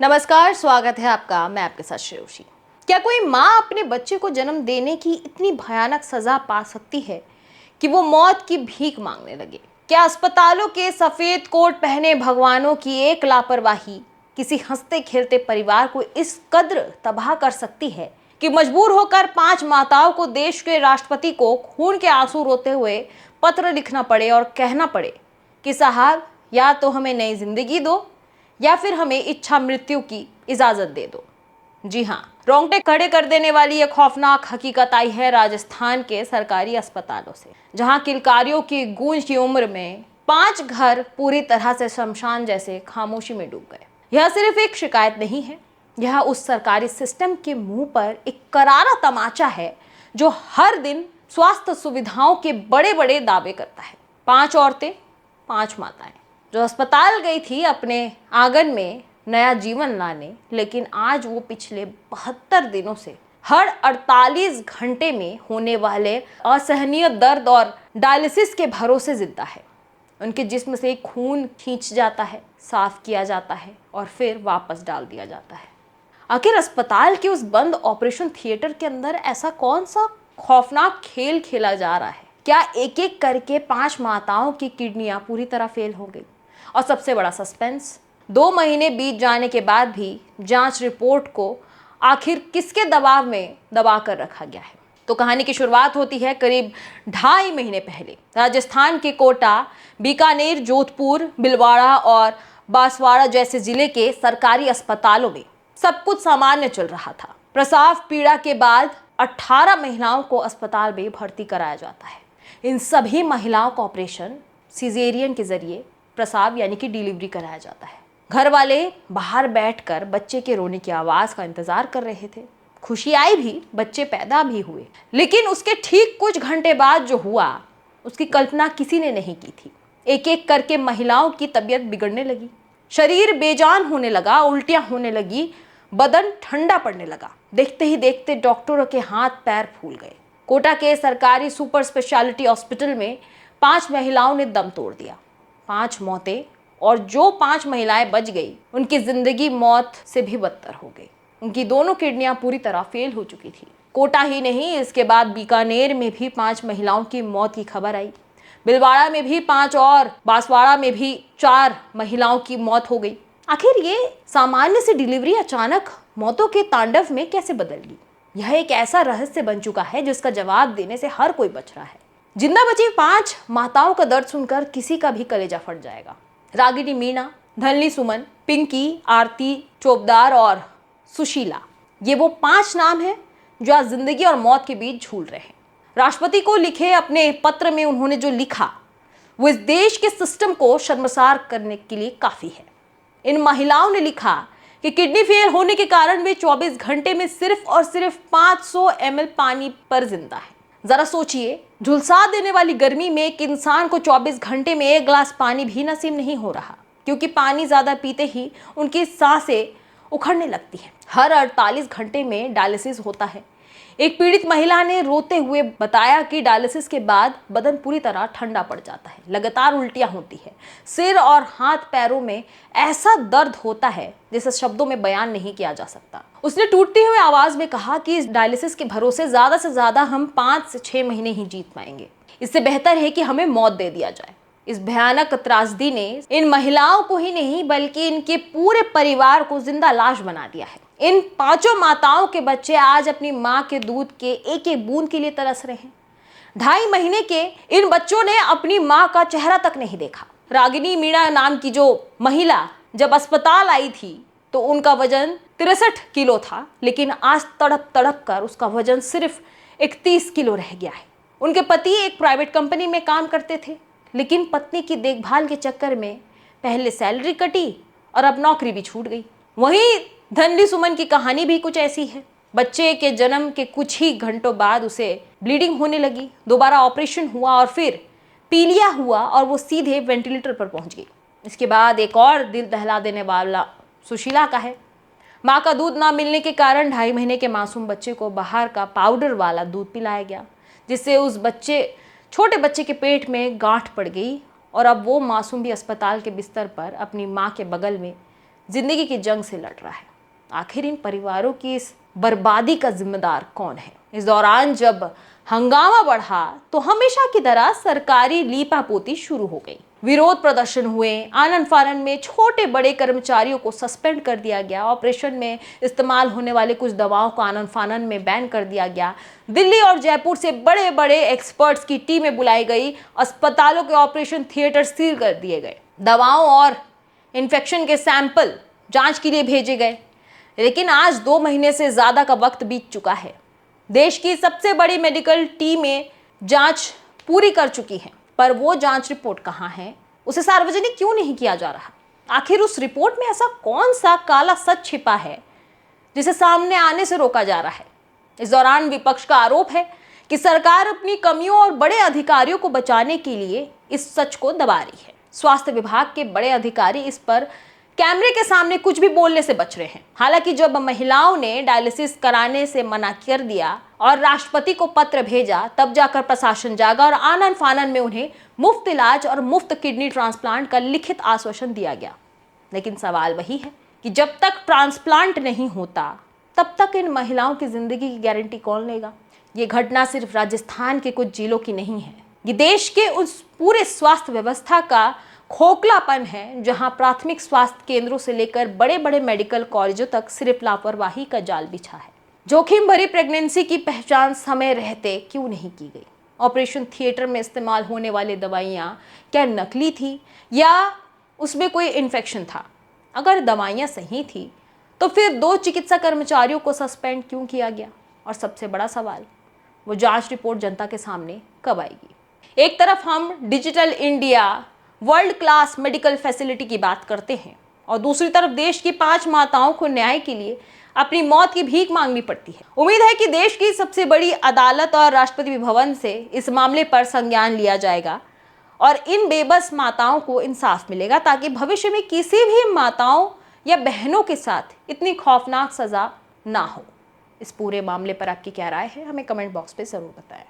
नमस्कार, स्वागत है आपका। मैं आपके साथ श्रेयोशी। क्या कोई माँ अपने बच्चे को जन्म देने की इतनी भयानक सजा पा सकती है कि वो मौत की भीख मांगने लगे? क्या अस्पतालों के सफेद कोट पहने भगवानों की एक लापरवाही किसी हंसते खेलते परिवार को इस कद्र तबाह कर सकती है कि मजबूर होकर 5 माताओं को देश के राष्ट्रपति को खून के आंसू रोते हुए पत्र लिखना पड़े और कहना पड़े कि साहब, या तो हमें नई जिंदगी दो या फिर हमें इच्छा मृत्यु की इजाजत दे दो। जी हाँ, रोंगटे खड़े कर देने वाली एक खौफनाक हकीकत आई है राजस्थान के सरकारी अस्पतालों से, जहां किलकारियों की गूंज की उम्र में 5 घर पूरी तरह से शमशान जैसे खामोशी में डूब गए। यह सिर्फ एक शिकायत नहीं है, यह उस सरकारी सिस्टम के मुंह पर एक करारा तमाचा है जो हर दिन स्वास्थ्य सुविधाओं के बड़े बड़े दावे करता है। 5 औरतें, 5 माताएं जो अस्पताल गई थी अपने आंगन में नया जीवन लाने, लेकिन आज वो पिछले 72 दिनों से हर 48 घंटे में होने वाले असहनीय दर्द और डायलिसिस के भरोसे जिंदा है। उनके जिस्म से खून खींच जाता है, साफ किया जाता है और फिर वापस डाल दिया जाता है। आखिर अस्पताल के उस बंद ऑपरेशन थिएटर के अंदर ऐसा कौन सा खौफनाक खेल खेला जा रहा है? क्या एक एक करके 5 माताओं की किडनियां पूरी तरह फेल हो गई? और सबसे बड़ा सस्पेंस, 2 महीने बीत जाने के बाद भी जांच रिपोर्ट को आखिर किसके दबाव में दबा कर रखा गया है? तो कहानी की शुरुआत होती है करीब 2.5 महीने पहले राजस्थान के कोटा, बीकानेर, जोधपुर, भीलवाड़ा और बांसवाड़ा जैसे जिले के सरकारी अस्पतालों में सब कुछ सामान्य चल रहा था। प्रसव पीड़ा के बाद 18 महिलाओं को अस्पताल में भर्ती कराया जाता है। इन सभी महिलाओं का ऑपरेशन सिजेरियन के जरिए प्रसव यानी कि डिलीवरी कराया जाता है। घर वाले बाहर बैठकर बच्चे के रोने की आवाज का इंतजार कर रहे थे। खुशी आई भी, बच्चे पैदा भी हुए, लेकिन उसके ठीक कुछ घंटे बाद जो हुआ उसकी कल्पना किसी ने नहीं की थी। एक एक करके महिलाओं की तबीयत बिगड़ने लगी, शरीर बेजान होने लगा, उल्टियां होने लगी, बदन ठंडा पड़ने लगा। देखते ही देखते डॉक्टरों के हाथ पैर फूल गए। कोटा के सरकारी सुपर स्पेशलिटी हॉस्पिटल में 5 महिलाओं ने दम तोड़ दिया। 5 मौतें, और जो 5 महिलाएं बच गई उनकी जिंदगी मौत से भी बदतर हो गई। उनकी दोनों किडनियां पूरी तरह फेल हो चुकी थी। कोटा ही नहीं, इसके बाद बीकानेर में भी 5 महिलाओं की मौत की खबर आई। भीलवाड़ा में भी 5 और बांसवाड़ा में भी 4 महिलाओं की मौत हो गई। आखिर ये सामान्य सी डिलीवरी अचानक मौतों के तांडव में कैसे बदल गई? यह एक ऐसा रहस्य बन चुका है जिसका जवाब देने से हर कोई बच रहा है। जिंदा बची 5 माताओं का दर्द सुनकर किसी का भी कलेजा फट जाएगा। रागिनी मीणा, धनली सुमन, पिंकी, आरती चोपदार और सुशीला, ये वो 5 नाम हैं जो आज जिंदगी और मौत के बीच झूल रहे हैं। राष्ट्रपति को लिखे अपने पत्र में उन्होंने जो लिखा वो इस देश के सिस्टम को शर्मसार करने के लिए काफी है। इन महिलाओं ने लिखा कि किडनी फेल होने के कारण वे 24 घंटे में सिर्फ और सिर्फ 500 ml पानी पर जिंदा है। जरा सोचिए, झुलसा देने वाली गर्मी में एक इंसान को 24 घंटे में 1 गिलास पानी भी नसीब नहीं हो रहा, क्योंकि पानी ज्यादा पीते ही उनकी सांसें उखड़ने लगती हैं। हर 48 घंटे में डायलिसिस होता है। एक पीड़ित महिला ने रोते हुए बताया कि डायलिसिस के बाद बदन पूरी तरह ठंडा पड़ जाता है, लगातार उल्टियां होती है, सिर और हाथ पैरों में ऐसा दर्द होता है जिसे शब्दों में बयान नहीं किया जा सकता। उसने टूटती हुई आवाज में कहा कि इस डायलिसिस के भरोसे ज्यादा से ज्यादा हम 5 से 6 महीने ही जीत पाएंगे। इससे बेहतर है कि हमें मौत दे दिया जाए। इस भयानक त्रासदी ने इन महिलाओं को ही नहीं बल्कि इनके पूरे परिवार को जिंदा लाश बना दिया है। इन 5 माताओं के बच्चे आज अपनी माँ के दूध के एक एक बूंद के लिए तरस रहे हैं। 2.5 महीने के इन बच्चों ने अपनी माँ का चेहरा तक नहीं देखा। रागिनी मीणा नाम की जो महिला जब अस्पताल आई थी तो उनका वजन 63 किलो था, लेकिन आज तड़प तड़प कर उसका वजन सिर्फ 31 किलो रह गया है। उनके पति एक प्राइवेट कंपनी में काम करते थे, लेकिन पत्नी की देखभाल के चक्कर में पहले सैलरी कटी और अब नौकरी भी छूट गई। वहीं धनली सुमन की कहानी भी कुछ ऐसी है। बच्चे के जन्म के कुछ ही घंटों बाद उसे ब्लीडिंग होने लगी, दोबारा ऑपरेशन हुआ और फिर पीलिया हुआ और वो सीधे वेंटिलेटर पर पहुंच गई। इसके बाद एक और दिल दहला देने वाला सुशीला का है। माँ का दूध ना मिलने के कारण 2.5 महीने के मासूम बच्चे को बाहर का पाउडर वाला दूध पिलाया गया, जिससे उस छोटे बच्चे के पेट में गांठ पड़ गई और अब वो मासूम भी अस्पताल के बिस्तर पर अपनी माँ के बगल में जिंदगी की जंग से लड़ रहा है। आखिर इन परिवारों की इस बर्बादी का जिम्मेदार कौन है? इस दौरान जब हंगामा बढ़ा तो हमेशा की तरह सरकारी लीपापोती शुरू हो गई। विरोध प्रदर्शन हुए, आनन फानन में छोटे बड़े कर्मचारियों को सस्पेंड कर दिया गया, ऑपरेशन में इस्तेमाल होने वाले कुछ दवाओं को आनन फानन में बैन कर दिया गया। दिल्ली और जयपुर से बड़े बड़े एक्सपर्ट्स की टीमें बुलाई गई, अस्पतालों के ऑपरेशन थिएटर सील कर दिए गए, दवाओं और इन्फेक्शन के सैंपल जांच के लिए भेजे गए। लेकिन आज 2 महीने से ज़्यादा का वक्त बीत चुका है। देश की सबसे बड़ी मेडिकल टीमें जांच पूरी कर चुकी हैं, पर वो जांच रिपोर्ट कहाँ है? उसे सार्वजनिक क्यों नहीं किया जा रहा? आखिर उस रिपोर्ट में ऐसा कौन सा काला सच छिपा है जिसे सामने आने से रोका जा रहा है? इस दौरान विपक्ष का आरोप है कि सरकार अपनी कमियों और बड़े अधिकारियों को बचाने के लिए इस सच को दबा रही है। स्वास्थ्य विभाग के बड़े अधिकारी इस पर कैमरे के सामने कुछ भी बोलने से बच रहे हैं। हालांकि जब महिलाओं ने डायलिसिस कराने से मना कर दिया और राष्ट्रपति को पत्र भेजा, तब जाकर प्रशासन जागा और आनन फानन में उन्हें मुफ्त इलाज और मुफ्त किडनी ट्रांसप्लांट का लिखित आश्वासन दिया गया। लेकिन सवाल वही है कि जब तक ट्रांसप्लांट नहीं होता तब तक इन महिलाओं की जिंदगी की गारंटी कौन लेगा? ये घटना सिर्फ राजस्थान के कुछ जिलों की नहीं है, ये देश के उस पूरे स्वास्थ्य व्यवस्था का खोखलापन है जहां प्राथमिक स्वास्थ्य केंद्रों से लेकर बड़े बड़े मेडिकल कॉलेजों तक सिर्फ लापरवाही का जाल बिछा है। जोखिम भरी प्रेगनेंसी की पहचान समय रहते क्यों नहीं की गई? ऑपरेशन थिएटर में इस्तेमाल होने वाली दवाइयाँ क्या नकली थी या उसमें कोई इन्फेक्शन था? अगर दवाइयाँ सही थी तो फिर 2 चिकित्सा कर्मचारियों को सस्पेंड क्यों किया गया? और सबसे बड़ा सवाल, वो जांच रिपोर्ट जनता के सामने कब आएगी? एक तरफ हम digital India, world class medical facility की बात करते हैं और दूसरी तरफ देश की 5 माताओं को न्याय के लिए अपनी मौत की भीख मांगनी पड़ती है। उम्मीद है कि देश की सबसे बड़ी अदालत और राष्ट्रपति भवन से इस मामले पर संज्ञान लिया जाएगा और इन बेबस माताओं को इंसाफ मिलेगा, ताकि भविष्य में किसी भी माताओं या बहनों के साथ इतनी खौफनाक सजा ना हो। इस पूरे मामले पर आपकी क्या राय है? हमें कमेंट बॉक्स पे जरूर बताएं।